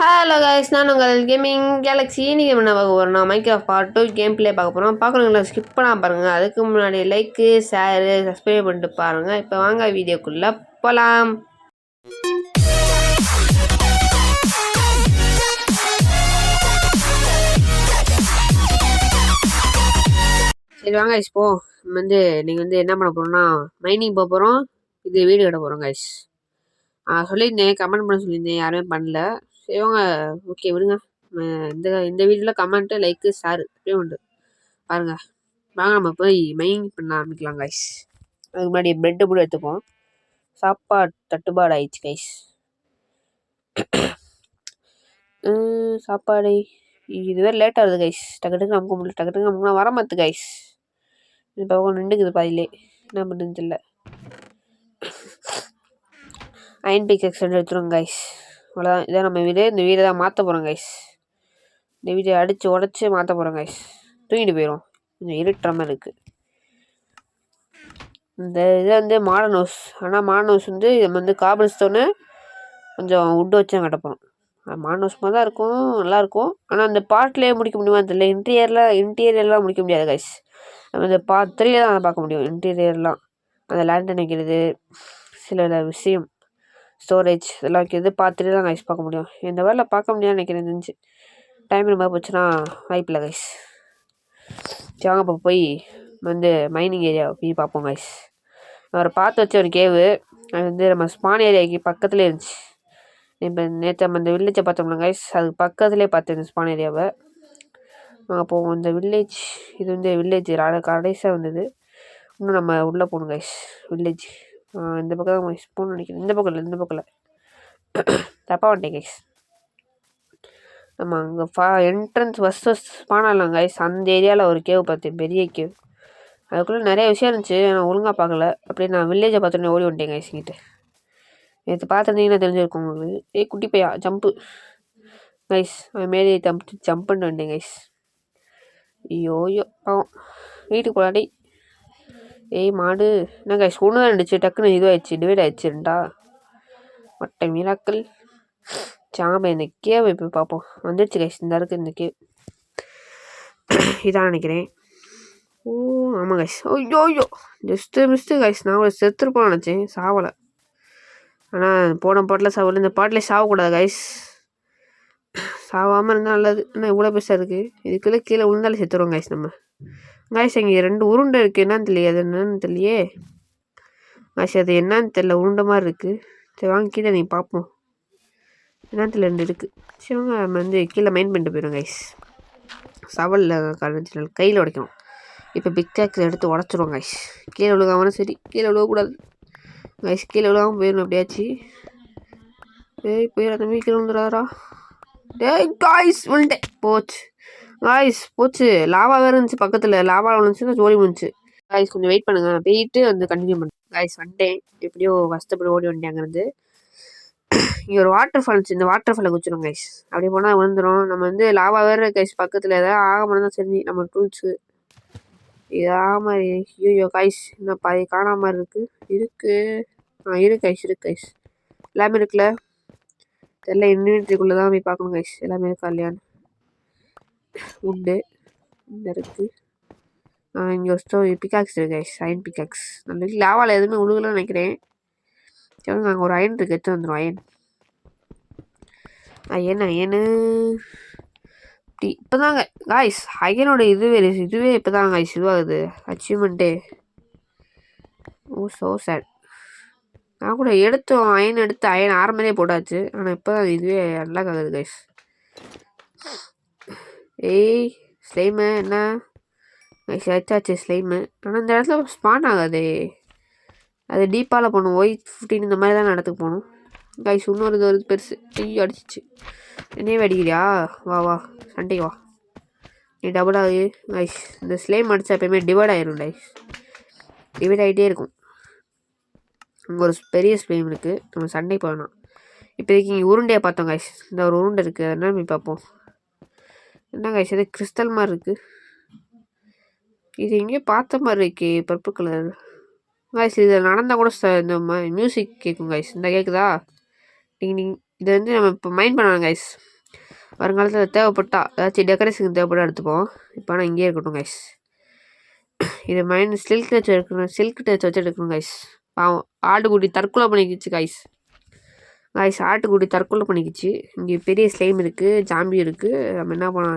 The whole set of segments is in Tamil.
ஹலோ கைஸ், நான் உங்கள் கேமிங் கேலக்ஸி. இன்றைக்கி என்ன பார்க்க போகிறோம்னா மைக்ராஃப்ட் பார்ட் 2 கேம் ப்ளே பார்க்க போகிறோம். பார்க்குறவங்கள ஸ்கிப் பண்ணாமல் பாருங்கள். அதுக்கு முன்னாடி லைக்கு, ஷேரு, சப்ஸ்கிரைப் பண்ணிட்டு பாருங்கள். இப்போ வாங்க வீடியோக்குள்ளே போகலாம். சரி வாங்க கைஸ், நீங்கள் என்ன பண்ண போகிறோம்னா மைனிங் போக போகிறோம். இது வீடு கட்ட போகிறோம் கைஸ். சொல்லியிருந்தேன், கமெண்ட் பண்ண சொல்லியிருந்தேன், யாருமே பண்ணல. சரிவாங்க, ஓகே விடுங்க. இந்த வீடியோவில் கமெண்ட்டு, லைக்கு, ஷேர் அப்படியே உண்டு பாருங்க. வாங்க நம்ம போய் மைனிங் பண்ண ஆரம்பிக்கலாம் கைஸ். அதுக்கு முன்னாடி பிரெட்டு கூட எடுத்துப்போம். சாப்பாடு தட்டுப்பாடு ஆயிடுச்சு கைஸ். சாப்பாடு இதுவே லேட் ஆகுது கைஸ். டக்கு நமக்கு முடியல, டக்கு நமக்கு வர மாத்து கைஸ். இது பக்கம் நின்றுக்குது பாதிலே, என்ன பண்ணுன்னு தெரியல. அயன் பிக்ஸ் எடுத்துருவோம் கைஸ். அவ்வளோதான், இதான் நம்ம வீடு. இந்த வீடை தான் மாற்ற போகிறோம் கைஸ். இந்த வீட்டை அடித்து உடச்சி மாற்ற போகிறோம் கைஸ். தூங்கிட்டு போயிடும், கொஞ்சம் இருட்டுற மாதிரி இருக்குது. இந்த இது மாடர்ன் ஹவுஸ். ஆனால் மாடர்ன் ஹவுஸ் நம்ம காபிள் ஸ்டோனு கொஞ்சம் உட்டு வச்சு தான் கட்ட போகிறோம். மாடர்ன் ஹவுஸ் மாதிரி தான் இருக்கும், நல்லாயிருக்கும். ஆனால் அந்த பார்ட்லேயே முடிக்க முடியுமா தெரியல. இன்டீரியர்லாம் முடிக்க முடியாது கைஸ். நம்ம இந்த பார்ட் 3 தான் பார்க்க முடியும் இன்டீரியர்லாம். அந்த லேண்டன் வைக்கிறது, சில விஷயம், ஸ்டோரேஜ் இதெல்லாம் வைக்கிறது பார்ட் 3 தான் கைஸ் பார்க்க முடியும். இந்த வேலை பார்க்க முடியாதுன்னு நினைக்கிறேன். தெரிஞ்சு டைம் ரொம்ப போச்சுன்னா வாய்ப்பில்லை கைஸ். சரி வாங்க இப்போ போய் மைனிங் ஏரியா போய் பார்ப்போம் கைஸ். அவர் பார்த்து வச்ச ஒரு கேவு, அது நம்ம ஸ்பான் ஏரியாவுக்கு பக்கத்துலேயே இருந்துச்சு. இப்போ நேற்று நம்ம இந்த வில்லேஜை பார்த்தோம்னா கைஸ், அதுக்கு பக்கத்துலேயே பார்த்தேன் இந்த ஸ்பான் ஏரியாவை. போவோம். இந்த வில்லேஜ், இது வில்லேஜ் கடைசியாக வந்தது. இன்னும் நம்ம உள்ளே போகணும் கைஸ். வில்லேஜ் இந்த பக்கம் தான் கைஸ் போகணும்னு நினைக்கிறேன். இந்த பக்கம் இல்லை தப்பாக வந்துட்டேன் கைஸ். நம்ம அங்கே என்ட்ரன்ஸ் ஃபஸ்ட்டு ஸ்பானாகலாம் கைஸ். அந்த ஏரியாவில் ஒரு கேவ் பார்த்தேன், பெரிய கேவ். அதுக்குள்ளே நிறைய விஷயம் இருந்துச்சு, நான் ஒழுங்காக பார்க்கல. அப்படியே நான் வில்லேஜை பார்த்தோன்னே ஓடி வந்துட்டேன் கைஸ். இங்கிட்ட நேற்று பார்த்துருந்தீங்கன்னா தெரிஞ்சிருக்கும் உங்களுக்கு. குட்டி பையா ஜம்ப்பு கைஸ், மாரி ஜம்ப் பண்ணிட்டு வந்துட்டேன் கைஸ். ஐயோ பாவம், வீட்டுக்கு போடாடி. மாடு என்ன கைஸ், ஒன்று தான் இருந்துச்சு, டக்குன்னு இதுவாகிடுச்சு, டிவைட் ஆகிடுச்சுண்டா. மட்டை மிராக்கள் சாம. இந்த கேவ் இப்போ பார்ப்போம். வந்துடுச்சு கைஸ், இந்த இருக்குது இந்த கேவ். இதான் நினைக்கிறேன். ஓ ஆமாம் கைஸ். ஐயோ மிஸ்ட்டு கைஸ். நான் ஒரு செத்துருப்போம் நினச்சேன், சாவலை. ஆனால் போன பாட்டில் சாவலை, இந்த பாட்டிலே சாவக்கூடாது கைஸ். சாவாமல் இருந்தால் நல்லது. ஆனால் இவ்வளோ பெருசாக இருக்குது, இதுக்குள்ளே கீழே விழுந்தாலே செத்துருவோம் கைஸ் நம்ம. கைஸ் இங்கே 2 உருண்டை இருக்குது, என்னன்னு தெரியல. அது என்னன்னு தெரியலையே கைஸ், அது என்னன்னு தெரியல, உருண்டை மாதிரி இருக்குது. சரி வாங்க கீழே நீ பார்ப்போம். என்னன்னு தெரியல, 2 இருக்குது. சரி வாங்க நம்ம கீழே மைண்ட் பண்ணிட்டு போயிடும் கைஸ். சவலில் காரணத்தினால கையில் உடைக்கணும். இப்போ பிக் டேக்ஸ் எடுத்து உடச்சிருவோம் கைஸ். கீழே விழுகாமல் சரி, கீழே விழுகக்கூடாது கைஸ். கீழே விழுகாமல் போயிடணும் எப்படியாச்சு. போயிடா தம்பி, கீழே விழுந்துடாரா. காய்ஸ் விழுந்தேன், போச்சு காய்ஸ், போச்சு. லாவா வேறு இருந்துச்சு பக்கத்தில், லாவா விழுந்துச்சுன்னா ஜோலி முடிஞ்சு. காய்ஸ் கொஞ்சம் வெயிட் பண்ணுங்க, போயிட்டு கண்டினியூ பண்ணுங்க காய்ஸ். வந்துட்டேன், எப்படியோ கஷ்டப்பட்டு ஓடி வந்துட்டேன் அங்கேருந்து. இங்கே ஒரு வாட்டர் ஃபால் இருந்துச்சு, இந்த வாட்டர் ஃபாலை குச்சிடும் கைஸ். அப்படியே போனால் விழுந்துடும். நம்ம லாவா வேறு கைஸ் பக்கத்தில், ஏதாவது ஆகாமல் தான் சரி. நம்ம டூல்ஸு இதாம. ஐயோ கைஸ், இன்னும் பாதி காணாமல் இருக்குது. இருக்கு கைஸ், இருக்கு கைஸ். எல்லாமே இருக்குல்ல தெரியல. இன்வென்ட்ரிக்குள்ளே தான் போய் பார்க்கணும் கைஸ், எல்லாமே இருக்கா இல்லையான்னு. உண்டு இந்த இருக்குது. இங்கே ஒரு பிக்காக்ஸ் இருக்குது கைஸ், அயன் பிக்காக்ஸ். நம்ம லாவாவில் எதுவுமே உழுகலன்னு நினைக்கிறேன். சரி அங்கே ஒரு அயன் இருக்குது, எடுத்து வந்துடும். அயனு இப்போ தாங்க காய்ஸ் அயனோட இதுவே இப்போ தான் காய்ஸ் இதுவாகுது அச்சீவ்மெண்ட்டே. ஓ ஸோ சேட். நான் கூட அயன் எடுத்து ஆரம்பமே போட்டாச்சு, ஆனால் இப்போ தான் இதுவே அன்லாக் ஆகுது கைஸ். ஸ்லைமு என்ன கைஸ், வச்சாச்சு ஸ்லைமு. ஆனால் இந்த இடத்துல ஸ்பான் ஆகாது, அது டீப்பால் போகணும். Y15 இந்த மாதிரி தான் இடத்துக்கு போகணும் கைஸ். இன்னொரு இது வருது பெருசு, ஐயோ அடிச்சிச்சு. என்னையே அடிக்கிறியா, வா சண்டைக்கு வா, நீ டபுள் ஆகுது கைஸ். இந்த ஸ்லைம் அடித்தா எப்பயுமே டிவைட் ஆகிடும் கைஸ், டிவைட் ஆகிட்டே இருக்கும். அங்கே ஒரு பெரிய ஸ்லைம் இருக்குது, நம்ம சண்டை போகணும். இப்போதைக்கு இங்கே உருண்டையை பார்த்தோம் கைஸ். இந்த ஒரு உருண்டை இருக்குது, அதனால் போய் பார்ப்போம். என்ன கைஸ், இது கிறிஸ்டல் மாதிரி இருக்குது. இது எங்கேயோ பார்த்த மாதிரி இருக்கு, பர்பிள் கலர் கைஸ். இதில் நடந்தால் கூட இந்த மியூசிக் கேட்கும் கைஸ். இந்த கேட்குதா, டிங் டிங் இதை வந்து நம்ம இப்போ மைண்ட் பண்ணணும் கைஸ். வருங்காலத்தில் தேவைப்பட்டா ஏதாச்சும் டெக்கரேஷனுக்கு தேவைப்பட்டா எடுத்துப்போம். இப்போ ஆனால் இங்கேயே இருக்கட்டும் கைஸ். இது மைண்ட் சில்க் டச் எடுக்கணும், சில்க் டச் வச்சு எடுக்கணும் கைஸ். பாவம் ஆட்டுக்குட்டி தற்கொலை பண்ணிக்கிச்சு கைஸ். ஆட்டுக்குட்டி தற்கொலை பண்ணிக்கிச்சு. இங்கே பெரிய ஸ்லைம் இருக்குது, ஜாம்பி இருக்குது. நம்ம என்ன பண்ண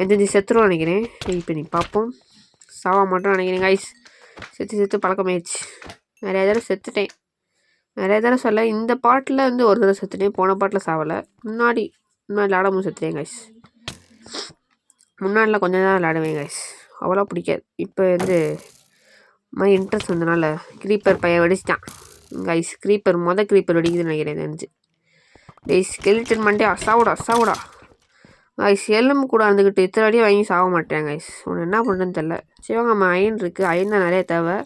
எந்த செத்துரும் நினைக்கிறேன். வெயிட் பண்ணி பார்ப்போம். சாவா மட்டும் நினைக்கிறேன் கைஸ். செத்து பழக்கமாயிடுச்சு. நிறைய தடவை செத்துட்டேன். நிறைய தடவை சொல்ல, இந்த பாட்டில் வந்து ஒரு தடவை செத்துட்டேன். போன பாட்டில் சாவலை. முன்னாடி விளாடவும் செத்துட்டேன் கைஸ். முன்னாடிலாம் கொஞ்சம் தான் விளாடுவேன் கைஸ். அவ்வளோ பிடிக்காது. இப்போ வந்து மாதிரி இன்ட்ரெஸ்ட் வந்தனால க்ரீப்பர் பையன் வெடிச்சிட்டான் கைஸ். க்ரீப்பர் க்ரீப்பர் வெடிக்குதுன்னு நினைக்கிறேன் தெரிஞ்சு. கைஸ் ஸ்கெலிட்டன் மண்டே சாவுடா கைஸ். எலும்பு கூட இருந்துக்கிட்டு இத்தனை அடியும் வாங்கி சாக மாட்டேன் கைஸ். உன்னை என்ன பண்ணுறதுன்னு தெரில. சரி நம்ம அயன் இருக்குது, அயன் தான் நிறைய தேவை.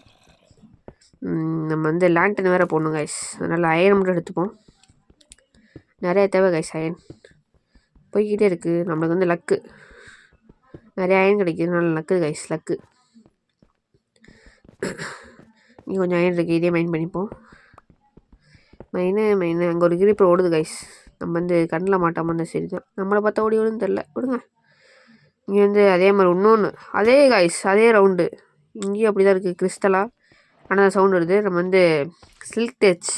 நம்ம வந்து லேண்டன் வேறு போடணும் கைஸ். அதனால் அயன் மட்டும் எடுத்துப்போம். நிறைய தேவை கைஸ் அயன். போய்கிட்டே இருக்குது. நம்மளுக்கு வந்து லக்கு, நிறைய அயன் கிடைக்குது. நல்ல லக்கு கைஸ், லக்கு. இங்கே கொஞ்சம் அயன் இருக்குது, இதே மைண்ட் பண்ணிப்போம். மைனு அங்கே ஒரு கிரீப்பர் ஓடுது கைஸ். நம்ம வந்து கண்ணில் மாட்டாமல் இருந்தால் சரி தான். நம்மளை பார்த்தா ஓடி ஓடுன்னு தெரில, விடுங்க. இங்கே வந்து அதே மாதிரி இன்னொன்று அதே கைஸ், அதே ரவுண்டு. இங்கேயும் அப்படி தான் இருக்குது கிறிஸ்டலாக. ஆனால் சவுண்ட் வருது. நம்ம வந்து சில்க் டச்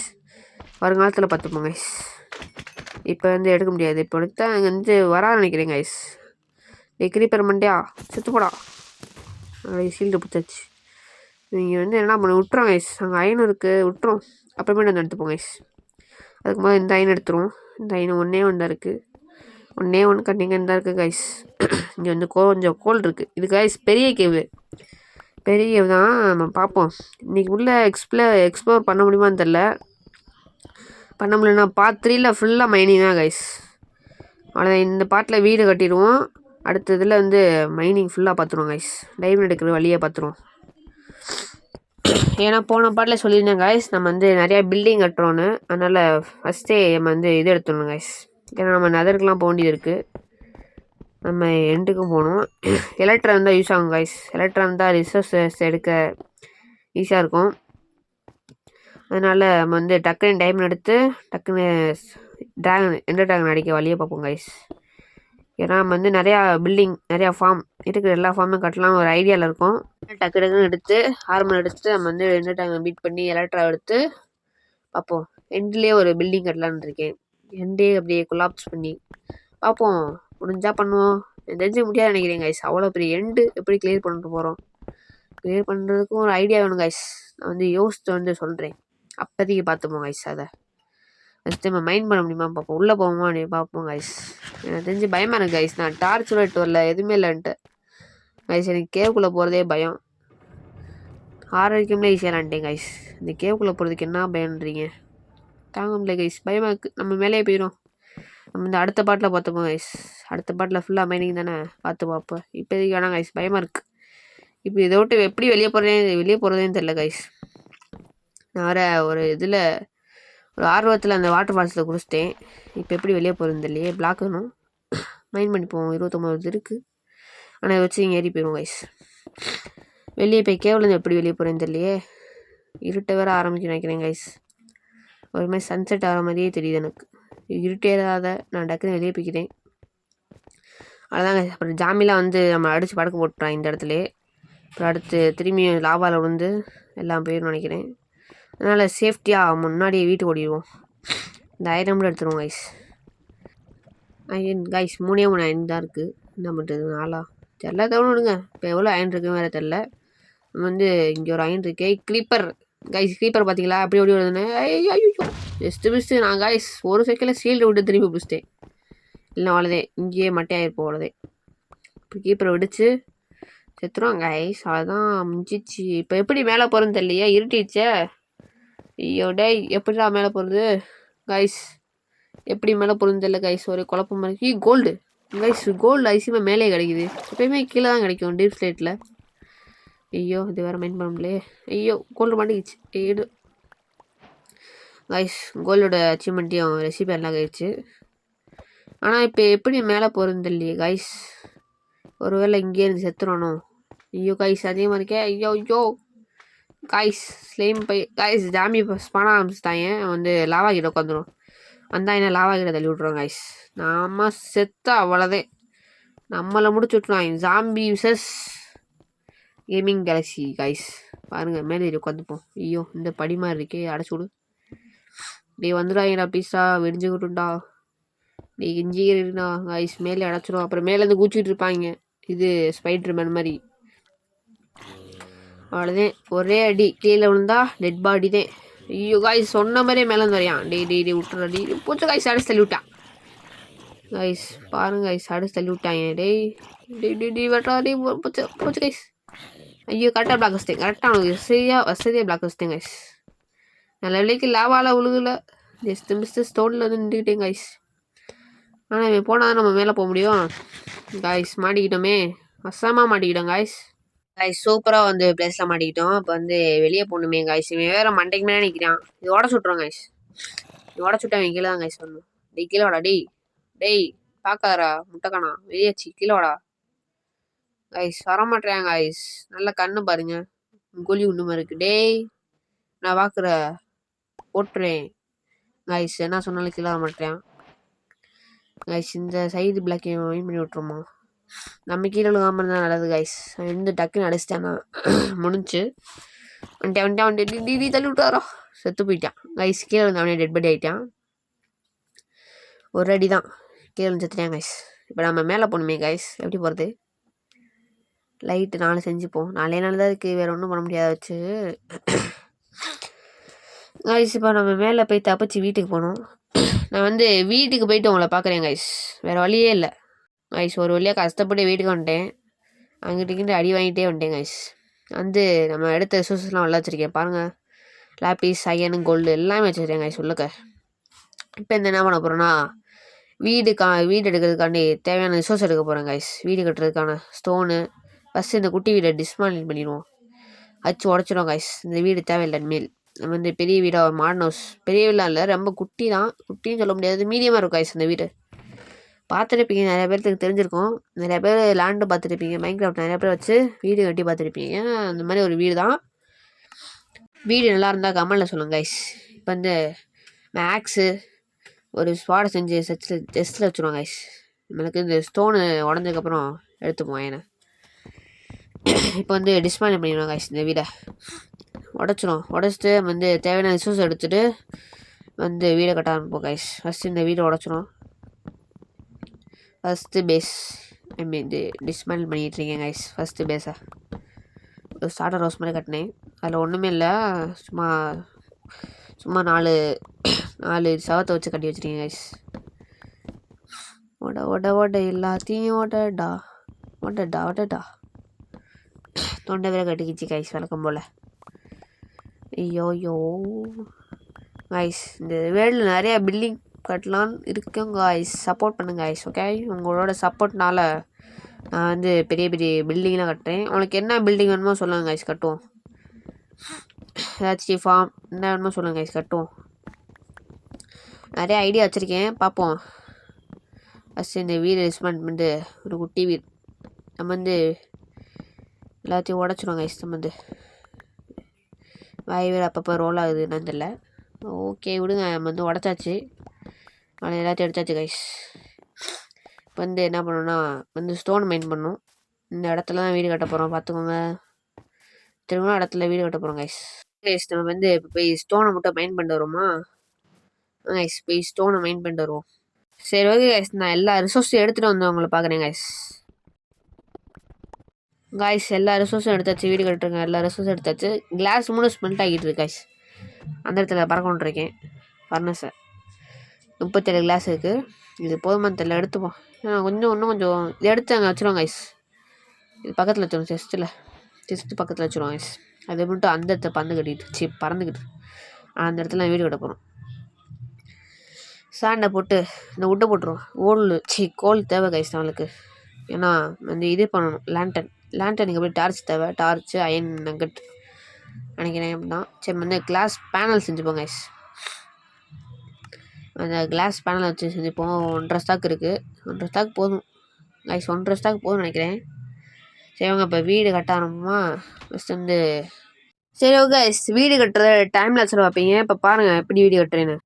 வருங்காலத்தில் பார்த்துப்போம் கைஸ். இப்போ வந்து எடுக்க முடியாது. இப்போ எடுத்தால் அங்கே வந்து வராது நினைக்கிறேன் கைஸ். கிரீப்பர் மண்டியா செத்து போடா. ஷீல்டு பிடிச்சாச்சு. நீங்கள் வந்து என்ன பண்ண விட்டுறோம் கைஸ். அங்கே அயன் இருக்குது, விட்டுறோம். அப்புறமேட்டு வந்து எடுத்துப்போம் கைஸ். அதுக்கு முதல்ல இந்த அயன் எடுத்துருவோம். இந்த அயன் ஒன்றே தான் இருக்குது. ஒன்றே கண்டிப்பாக தான் இருக்குது கைஸ். இங்கே வந்து கொஞ்சம் கோல் இருக்குது. இது கைஸ் பெரிய கேவு தான். நம்ம பார்ப்போம். இன்றைக்கி உள்ள எக்ஸ்ப்ளோர் பண்ண முடியுமான்னு தெரில. பண்ண முடியலன்னா பார்ட் 3ல் ஃபுல்லாக மைனிங் தான் கைஸ். அவ்வளோதான். இந்த பாட்டில் வீடு கட்டிடுவோம். அடுத்த இதில் வந்து மைனிங் ஃபுல்லாக பார்த்துருவோம் கைஸ். டைமண்ட் எடுக்கிற வழியை பார்த்துருவோம். ஏன்னா போன பாட்டில் சொல்லியிருந்தேன் கைஸ், நம்ம வந்து நிறையா பில்டிங் கட்டுறோன்னு. அதனால் ஃபஸ்ட்டே நம்ம வந்து இது எடுத்துடணும் கைஸ். ஏன்னா நம்ம நதருக்கெலாம் போக வேண்டியது இருக்குது. நம்ம எண்டுக்கும் போகணும். எலக்ட்ரா இருந்தால் யூஸ் ஆகும் கைஸ். எலக்ட்ரா இருந்தால் ரிசோர்ஸஸ் எடுக்க ஈஸியாக இருக்கும். அதனால் நம்ம வந்து டக்குன்னு டைமண்ட் எடுத்து டக்குன்னு எண்டர் ட்ராகன் அடிக்க வழியை பார்ப்போம் கைஸ். ஏன்னா நம்ம வந்து நிறையா பில்டிங், நிறையா ஃபார்ம் இருக்கிற எல்லா ஃபார்மும் கட்டலாம் ஒரு ஐடியாவில் இருக்கும். டக்குன்னு எடுத்து ஹார்மோன் எடுத்து நம்ம வந்து எண்டர் ட்ராகன் பீட் பண்ணி எலக்ட்ரா எடுத்து பார்ப்போம். எண்ட்லேயே ஒரு பில்டிங் கட்டலான்னு இருக்கேன். எண்டே அப்படியே கொலாப்ஸ் பண்ணி பார்ப்போம். முடிஞ்சால் பண்ணுவோம். தெரிஞ்சு முடியாது நினைக்கிறேன் கைஸ். அவ்வளோ பெரிய எண்டு எப்படி கிளியர் பண்ணிட்டு போகிறோம். கிளியர் பண்ணுறதுக்கும் ஒரு ஐடியா வேணும் கைஸ். நான் வந்து யோசித்து வந்து சொல்கிறேன். அப்போதைக்கு பார்த்துப்போம் கைஸ். அதை ஃபஸ்ட்டு நம்ம மைண்ட் பண்ண முடியுமா பார்ப்போம். உள்ளே போவோமா அப்படி பார்ப்போம் கைஸ். எனக்கு தெரிஞ்சு பயமாக இருக்குது கைஸ். நான் டார்ச் லைட் வரல, எதுவுமே இல்லைன்ட்டு கைஸ். எனக்கு கேவுக்குள்ளே போகிறதே பயம். ஆரோக்கியமே ஈஸியாக விளாண்டேன் கைஸ். இந்த கேவுக்குள்ளே போகிறதுக்கு என்ன பயன்றீங்க? தாங்க முடியல கைஸ், பயமாக இருக்குது. நம்ம மேலே போயிடும். நம்ம இந்த அடுத்த பாட்டில் பார்த்துப்போம் கைஸ். அடுத்த பாட்டில் ஃபுல்லாக மைனிங் தானே, பார்த்து பார்ப்போம். இப்போதைக்கு வேணாம் கைஸ், பயமாக இருக்குது. இப்போ இதை விட்டு எப்படி வெளியே போகிறதேன்னு தெரில கைஸ். நான் வர ஒரு இதில் ஒரு ஆர்வத்தில் அந்த வாட்டர் ஃபால்ஸில் குடிச்சிட்டேன். இப்போ எப்படி வெளியே போகிறது இல்லையே. பிளாக் வேணும், மைண்ட் பண்ணிப்போம். 29 இருக்குது. ஆனால் வச்சு இங்கே ஏறி போயிடுவோம் கைஸ். வெளியே போய் கேவலேருந்து எப்படி வெளியே போகிறேன்னு தெரியலையே. இருட்ட வேற ஆரம்பிச்சு நினைக்கிறேன் கைஸ். ஒரு மாதிரி சன்செட் ஆகிற மாதிரியே தெரியுது எனக்கு. இருட்டேறாத நான் டக்குன்னு வெளியே போய்க்கிறேன். அவ்வளோதாங்க. அப்புறம் ஜாமிலாம் வந்து நம்ம அடித்து படக்க போட்டுறான் இந்த இடத்துல. அப்புறம் அடுத்து திரும்பியும் லாபாவில் விழுந்து எல்லாம் போயிடும் நினைக்கிறேன். அதனால் சேஃப்டியாக முன்னாடியே வீட்டுக்கு ஓடிடுவோம். இந்த ஐரம்ல எடுத்துருவோம் கைஸ். கைஸ் 3 அயன் தான் இருக்குது. என்ன பண்ணுறது, 4 தெரில, தவிர விடுங்க. இப்போ எவ்வளோ அயன் இருக்குன்னு வேறு தெரில. நம்ம வந்து இங்கே ஒரு அயன் இருக்கே. க்ரீப்பர் கைஸ், க்ரீப்பர் பார்த்தீங்களா அப்படி ஓடி வருதுன்னு. ஐயோ ஜஸ்ட்டு பிடிச்சிட்டு நான் கைஸ் ஒரு செகண்டில் ஷீல்டு விட்டு திரும்பி பிடிச்சிட்டேன். இல்லை அவ்வளோதே, இங்கேயே மட்டையாயிருப்போம். அவ்வளோதே. இப்போ கீப்பரை விடிச்சு செத்துருவோம் கைஸ். அவ்வளோதான், முடிஞ்சிச்சு. இப்போ எப்படி மேலே போகிறதுன்னு தெரியலையே, இருட்டிச்சே. ஐயோ டேய், எப்படிடா மேலே போகிறது கைஸ்? எப்படி மேலே போகிறதுன்னு தெரியல கைஸ். ஒரு குழப்பமாக இருக்கு. கோல்டு கைஸ், கோல்டு ஐசியமாக மேலே கிடைக்குது. எப்பயுமே கீழே தான் கிடைக்கும் டீப் ஸ்லேட்டில். ஐயோ இது வேறு மைண்ட் பண்ண முடியல. ஐயோ கோல்டு மாட்டிக்கிச்சு. ஏடு கைஸ், கோல்டோட அச்சீவ்மெண்ட்டையும் ரெசிபி எல்லாம் ஆகிடுச்சு. ஆனால் இப்போ எப்படி மேலே போகிறது இல்லையே கைஸ். ஒருவேளை இங்கேயே இருந்து செத்துறணும். ஐயோ கைஸ் அதிகமாக இருக்கே. ஐயோ கைஸ் ஸ்லேம் பை கைஸ் ஜாமி ஸ்பான ஆரம்பிச்சிட்டாங்க. வந்து லாவா கிட்ட உட்காந்துரும். வந்தால் என்ன லாவா கிட்ட தள்ளி விட்ருவோம் கைஸ். நாம செத்தா அவ்வளோதான், நம்மளை முடிச்சு விட்ருவாங்க. Zombie vicious gaming galaxy guys. பாருங்கள் மேலே உட்காந்துப்போம். ஐயோ இந்த படி மாதிரி இருக்கே, அடைச்சி விடு. டே வந்துடுவாங்கடா பீஸா, வெடிஞ்சுக்கிட்டுண்டா. டே இஞ்சிக்கிறா கைஸ், மேலே அடைச்சிடும். அப்புறம் மேலேருந்து கூச்சிட்டு இருப்பாங்க. இது ஸ்பைடர் மேன் மாதிரி. அவ்வளோதான், ஒரே அடி கீழே விழுந்தா டெட் பாடி தான். ஐயோ காய்ஸ் சொன்ன மாதிரியே மேலே வரையான். டே விட்டுறா டி பூச்ச காய்ஸ், அடிச்சு தள்ளி விட்டான் காய்ஸ். பாருங்க காய்ஸ், அடிச்சு தள்ளி விட்டாங்க. டே வெட்டா டே பூச்ச காய்ஸ். ஐயோ கரெக்டாக பிளாக் வச்சிட்டேன், கரெக்டாக அவனுக்கு வசதியாக பிளாக் வச்சிட்டேன் காய்ஸ். நல்ல விலைக்கு லாவால உழுகல, ஜஸ்ட் மிஸ்ட் ஸ்டோனில் வந்து நின்றுக்கிட்டேன் காய்ஸ். ஆனால் இவன் போனால் நம்ம மேலே போக முடியும் காய்ஸ். மாட்டிக்கிட்டோமே, வசமாக மாட்டிக்கிட்டோம் காய்ஸ். காய்ஸ் சூப்பராக வந்து பிளேஸில் மாட்டிக்கிட்டோம். இப்போ வந்து வெளியே போகணுமே காய்ஸ். இவன் வேறு மண்டைக்கு மேலே நிற்கிறான். இது உடச்சு விட்ருவோம் காய்ஸ். இது உடச்சு விட்டா அவன் கீழே தான் காய்ஸ் வரணும். கீழே வாடா டேய் பார்க்காரா முட்டைக்கானா, வெளியாச்சு கீழே வாடா காய்ஸ். வரமாட்டேன் காய்ஸ், நல்ல கண்ணு பாருங்க, கோழி ஒன்றுமா இருக்கு. டேய் நான் பார்க்குற போட்டுறேன் காய்ஸ், என்ன சொன்னாலும் கீழே வர மாட்டேன் காய்ஸ். இந்த சைடு பிளாக் வைன் பண்ணி விட்ருமா, நம்ம கீழே விழுகாமல் இருந்தால் நல்லது காய்ஸ். வந்து டக்குன்னு அடிச்சிட்டானா முடிஞ்சு. வந்துட்டு தள்ளி விட்டாரோ, செத்து போயிட்டான் காய்ஸ். கீழே வந்து அவனே டெட் பாடி ஆகிட்டான். ஒரு அடி தான் கீழே வந்து செத்துட்டான் காய்ஸ். இப்போ நம்ம மேலே போகணுமே காய்ஸ், எப்படி போகிறது? லைட்டு 4 செஞ்சுப்போம். 4 நாள் தான் இருக்குது, வேறு ஒன்றும் பண்ண முடியாத வச்சு காய்ஸ். இப்போ நம்ம மேலே போய் தப்பிச்சு வீட்டுக்கு போகணும். நான் வந்து வீட்டுக்கு போயிட்டு உங்களை பார்க்குறேன் காய்ஸ், வேறு வழியே இல்லை காய்ஸ். ஒரு வழியாக கஷ்டப்பட்டு வீட்டுக்கு வந்துட்டேன். அங்கிட்டு அடி வாங்கிட்டே வந்துட்டேன் காய்ஸ். வந்து நம்ம எடுத்த ரிசோர்ஸஸ்லாம் நல்லா வச்சுருக்கேன் பாருங்கள். லேப்டிஸ், அயனு, கோல்டு எல்லாமே வச்சுருக்கேன் காய்ஸ் உள்ளக்க. இப்போ இந்த என்ன பண்ண போகிறோன்னா, வீடு எடுக்கிறதுக்காண்டி தேவையான ரிசோர்ஸ் எடுக்க போகிறேன் காய்ஸ். வீடு கட்டுறதுக்கான ஸ்டோனு. ஃபஸ்ட்டு இந்த குட்டி வீடை டிஸ்மாண்டில் பண்ணிடுவோம், வச்சு உடச்சிடும் காய்ஸ். இந்த வீடு தேவையில்லை இனிமேல். நம்ம வந்து பெரிய வீடாக மாடர்ன் ஹவுஸ், பெரிய வீடாக இல்லை, ரொம்ப குட்டி தான். குட்டின்னு சொல்ல முடியாது, மீடியமாக இருக்கும் காய்ஸ். இந்த வீடு பார்த்துருப்பீங்க, நிறைய பேருக்கு தெரிஞ்சிருக்கும். நிறைய பேர் லேண்டு பார்த்துருப்பீங்க, மைன்கிராஃப்ட் நிறைய பேர் வச்சு வீடு கட்டி பார்த்துருப்பீங்க. அந்த மாதிரி ஒரு வீடு தான். வீடு நல்லா இருந்தால் கமெண்டில் சொல்லுங்கள் கைஸ். இப்போ வந்து மேக்ஸு ஒரு ஸ்பாடை செஞ்சு டெஸ்ட்டில் வச்சுருவோம் கைஸ். நம்மளுக்கு இந்த ஸ்டோனு உடஞ்சதுக்கப்புறம் எடுத்துப்போம். ஏன்னா இப்போ வந்து டிஸ்மேண்டில் பண்ணிடுவோம் கைஸ். இந்த வீடை உடச்சிட்டு வந்து தேவையான ரிசோர்ஸ் எடுத்துகிட்டு வந்து வீடை கட்ட ஆரம்பிப்போம் கைஸ். ஃபஸ்ட்டு இந்த வீடை உடச்சிரும். ஃபஸ்ட்டு பேஸ் இது டிஸ்மேண்டில் பண்ணிகிட்ருக்கேன் கைஸ். ஃபஸ்ட்டு பேஸை ஒரு ஸ்டார்டர் ஹவுஸ் மாதிரி கட்டினேன். அதில் ஒன்றுமே இல்லை, சும்மா 4 சவத்தை வச்சு கட்டி வச்சுருக்கேன் கைஸ். ஓட எல்லாத்தையும் ஓடடா தொண்டை வேற கட்டிக்கிச்சு கைஸ், வழக்கம் போல். ஐயோ கைஸ், இந்த வேர்ல்டில் நிறையா பில்டிங் கட்டலான்னு இருக்கேன் கைஸ். சப்போர்ட் பண்ணுங்க கைஸ். ஓகே, உங்களோட சப்போர்ட்னால நான் வந்து பெரிய பெரிய பில்டிங்லாம் கட்டுறேன். உங்களுக்கு என்ன பில்டிங் வேணுமோ சொல்லுங்கள் கைஸ், கட்டுவோம். ஏதாச்சும் ஃபார்ம் என்ன வேணுமோ சொல்லுங்கள் கைஸ், கட்டுவோம். நிறைய ஐடியா வச்சுருக்கேன், பார்ப்போம். ஃபஸ்ட்டு இந்த வீடு டிஸ்மேண்ட் பண்ணிட்டு ஒரு குட்டி வீடு நம்ம வந்து எல்லாத்தையும் உடச்சிடுவோம் கைஸ். நம்ம வந்து வாய் வேறு அப்பப்போ ரோல் ஆகுது என்னன்னு தெரியல. ஓகே விடுங்க, நம்ம வந்து உடச்சாச்சு, ஆனால் எல்லாத்தையும் எடுத்தாச்சு கைஸ். இப்போ வந்து என்ன பண்ணணும்னா வந்து ஸ்டோன் மைன் பண்ணணும். இந்த இடத்துல தான் வீடு கட்ட போகிறோம், பார்த்துக்கோங்க. திரும்ப இடத்துல வீடு கட்ட போகிறோம் கைஸ். கைஸ் நம்ம வந்து இப்போ போய் ஸ்டோனை மட்டும் மைன் பண்ணிட்டு வருவோமா கைஸ்? போய் ஸ்டோனை மைன் பண்ணிட்டு வருவோம். சரி ஓகே கைஸ், நான் எல்லா ரிசோர்ஸும் எடுத்துகிட்டு வந்து உங்களை பார்க்குறேன் கைஸ். எல்லா ரிசோர்ஸும் எடுத்தாச்சு, வீடு கட்டுருங்க. எல்லா ரிசோர்ஸும் எடுத்தாச்சு. கிளாஸ் 3 ஸ்மெல்ட் ஆகிட்டு இருக்கு கைஸ். அந்த இடத்துல பறக்க கொண்டிருக்கேன் ஃபர்னஸை. 37 கிளாஸ் இருக்குது. இது போதுமான்னு தெரியல, எடுத்துப்போம். இன்னும் கொஞ்சம் இது எடுத்து அங்கே வச்சுருவோம் கைஸ். இது பக்கத்தில் வச்சுருவோம், செஸ்ட்டு பக்கத்தில் வச்சுருவோம் கைஸ். அது மட்டும் அந்த இடத்த பறந்துக்கிட்டு அந்த இடத்துல வீடு கட்ட போகிறோம். சாண்டை போட்டு இந்த உட்டை போட்டுருவோம். கோல் தேவை கைஸ் நம்மளுக்கு. ஏன்னா வந்து இது பண்ணணும், லேண்டனுக்கு எப்படி டார்ச் தேவை, டார்ச்சு, அயன் நக்கட் நினைக்கிறேன் அப்படி தான். சரி வந்து கிளாஸ் பேனல் செஞ்சுப்போம் கைஸ். அந்த கிளாஸ் பேனல் வச்சு செஞ்சுப்போம். 1.5 ஸ்டாக் இருக்குது, 1.5 ஸ்டாக் போதும் கைஸ். 1.5 ஸ்டாக் போதும் நினைக்கிறேன். சரி அவங்க இப்போ வீடு கட்ட ஆரம்பமா ஃபஸ்ட் வந்து. சரி ஓகே கைஸ், வீடு கட்டுறத டைமில் வச்சு பார்ப்பீங்க. இப்போ பாருங்கள் எப்படி வீடு கட்டுறேன்னு.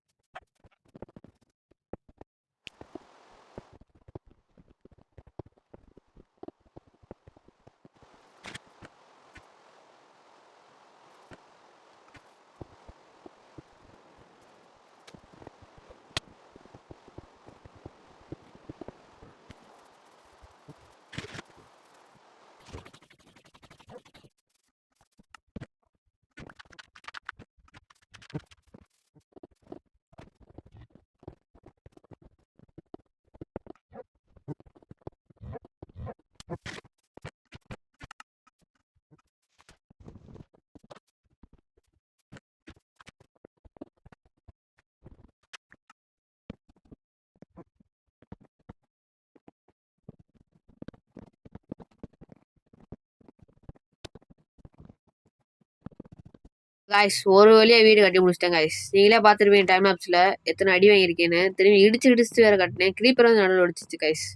காய்ஸ் ஒரு வழியாக வீடு கட்டி முடிச்சிட்டேன் காய்ஸ். நீங்களே பார்த்துருப்பீங்க டைம் லாப்ஸில் எத்தனை அடி வாங்கியிருக்கேன்னு. திரும்பி இடிச்சு வேறு கட்டினேன். கிரீப்பர் வந்து நடுவில் அடிச்சிச்சு காய்ஸ்.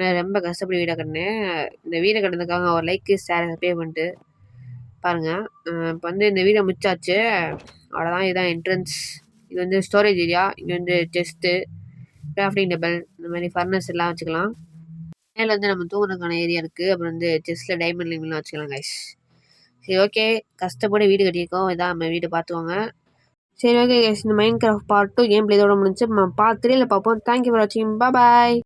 நான் ரொம்ப கஷ்டப்பட்டு வீடை கட்டினேன். இந்த வீடை கட்டினதுக்காக ஒரு லைக்கு ஷேர் பே பண்ணிட்டு பாருங்கள். இப்போ வந்து இந்த வீடை முடிச்சாச்சு. அவ்வளோதான். இதுதான் என்ட்ரன்ஸ். இது வந்து ஸ்டோரேஜ் ஏரியா. இங்கே வந்து செஸ்ட்டு, கிராஃப்டிங் டேபிள், இந்த மாதிரி ஃபர்னஸ் எல்லாம் வச்சுக்கலாம். மேலே வந்து நம்ம தூங்குறதுக்கான ஏரியா இருக்குது. அப்புறம் வந்து செஸ்ட்டில் டைமண்ட் லிங்க்லாம் வச்சுக்கலாம் கைஸ். சரி ஓகே, கஷ்டப்பட்டு வீடு கட்டியிருக்கோம். இதான் நம்ம வீட்டை பார்த்துக்கோங்க. சரி ஓகே கைஸ், இந்த mind craft part 2 game play இதோட முடிஞ்சு. பார்ட் 3ல பார்ப்போம். தேங்க்யூ ஃபார் வாட்சிங். பாய்.